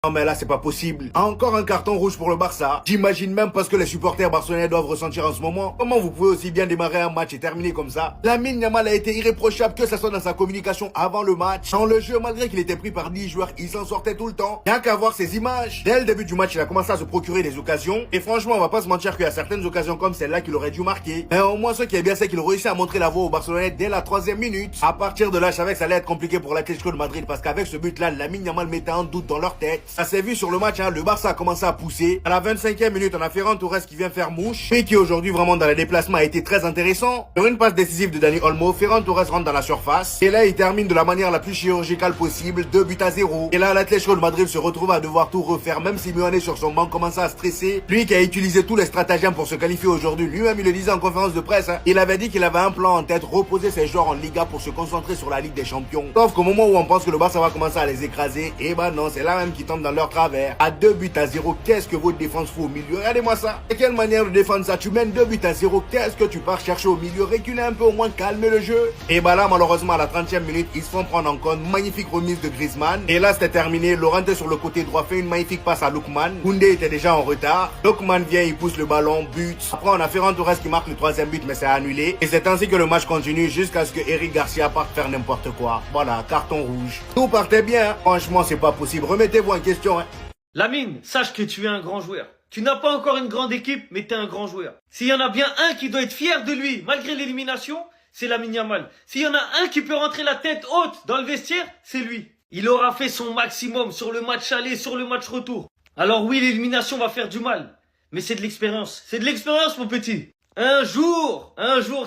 Non mais là c'est pas possible. Encore un carton rouge pour le Barça. J'imagine même parce que les supporters barcelonais doivent ressentir en ce moment. Comment vous pouvez aussi bien démarrer un match et terminer comme ça? Lamine Yamal a été irréprochable, que ça soit dans sa communication avant le match. Dans le jeu, malgré qu'il était pris par 10 joueurs, il s'en sortait tout le temps. Rien qu'à voir ces images. Dès le début du match, il a commencé à se procurer des occasions. Et franchement, on va pas se mentir qu'il y a certaines occasions comme celle-là qu'il aurait dû marquer. Mais au moins ce qui est bien, c'est qu'il réussit à montrer la voie aux Barcelonais dès la 3e minute. À partir de là, je savais que ça allait être compliqué pour l'Atlético de Madrid parce qu'avec ce but-là, Lamine Yamal mettait un doute dans leur tête. Ça s'est vu sur le match. Le Barça a commencé à pousser. À la 25e minute, on a Ferran Torres qui vient faire mouche. Mais qui aujourd'hui vraiment dans les déplacements a été très intéressant. Sur une passe décisive de Dani Olmo, Ferran Torres rentre dans la surface. Et là, il termine de la manière la plus chirurgicale possible, 2-0. Et là, l'Atlético de Madrid se retrouve à devoir tout refaire. Même si Simeone sur son banc commençait à stresser. Lui qui a utilisé tous les stratagèmes pour se qualifier aujourd'hui. Lui-même, il le disait en conférence de presse. Il avait dit qu'il avait un plan en tête, reposer ses joueurs en Liga pour se concentrer sur la Ligue des Champions. Sauf qu'au moment où on pense que le Barça va commencer à les écraser, et bah non, c'est là même qu'ils tombent dans leur travers. À 2-0. Qu'est-ce que votre défense fait au milieu? Regardez-moi ça. Et quelle manière de défendre ça? Tu mènes 2-0. Qu'est-ce que tu pars chercher au milieu? Reculer un peu, au moins calmer le jeu. Et bah là, malheureusement, à la 30e minute, ils se font prendre en compte. Magnifique remise de Griezmann. Et là, c'était terminé. Llorente sur le côté droit fait une magnifique passe à Lookman. Koundé était déjà en retard. Lookman vient, il pousse le ballon, but. Après, on a Ferran Torres qui marque le 3e but, mais c'est annulé. Et c'est ainsi que le match continue jusqu'à ce que Eric Garcia parte faire n'importe quoi. Voilà, carton rouge. Tout partait bien. Franchement, c'est pas possible. Remettez-vous en question, hein. Lamine, sache que tu es un grand joueur. Tu n'as pas encore une grande équipe, mais tu es un grand joueur. S'il y en a bien un qui doit être fier de lui, malgré l'élimination, c'est Lamine Yamal. S'il y en a un qui peut rentrer la tête haute dans le vestiaire, c'est lui. Il aura fait son maximum sur le match aller, sur le match retour. Alors oui, l'élimination va faire du mal, mais c'est de l'expérience. C'est de l'expérience, mon petit. Un jour,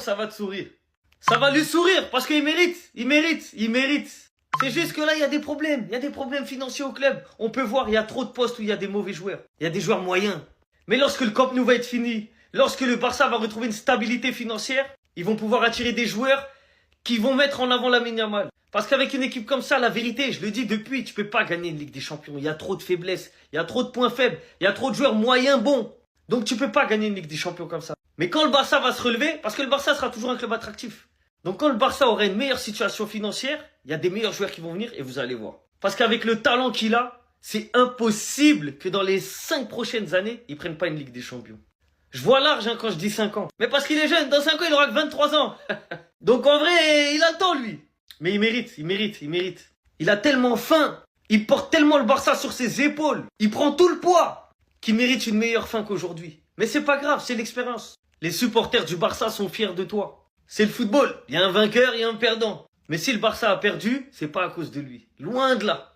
ça va te sourire. Ça va lui sourire, parce qu'il mérite, il mérite. C'est juste que là, il y a des problèmes. Il y a des problèmes financiers au club. On peut voir, il y a trop de postes où il y a des mauvais joueurs. Il y a des joueurs moyens. Mais lorsque le Camp Nou va être fini, lorsque le Barça va retrouver une stabilité financière, ils vont pouvoir attirer des joueurs qui vont mettre en avant Lamine Yamal. Parce qu'avec une équipe comme ça, la vérité, je le dis depuis, tu peux pas gagner une Ligue des Champions. Il y a trop de faiblesses, il y a trop de points faibles, il y a trop de joueurs moyens bons. Donc tu peux pas gagner une Ligue des Champions comme ça. Mais quand le Barça va se relever, parce que le Barça sera toujours un club attractif. Donc quand le Barça aura une meilleure situation financière, il y a des meilleurs joueurs qui vont venir et vous allez voir. Parce qu'avec le talent qu'il a, c'est impossible que dans les 5 prochaines années, il prenne pas une Ligue des Champions. Je vois large quand je dis 5 ans. Mais parce qu'il est jeune, dans 5 ans, il aura que 23 ans. Donc en vrai, il a le temps lui. Mais il mérite. Il a tellement faim, il porte tellement le Barça sur ses épaules, il prend tout le poids, qu'il mérite une meilleure fin qu'aujourd'hui. Mais c'est pas grave, c'est l'expérience. Les supporters du Barça sont fiers de toi. C'est le football, il y a un vainqueur, il y a un perdant. Mais si le Barça a perdu, c'est pas à cause de lui. Loin de là.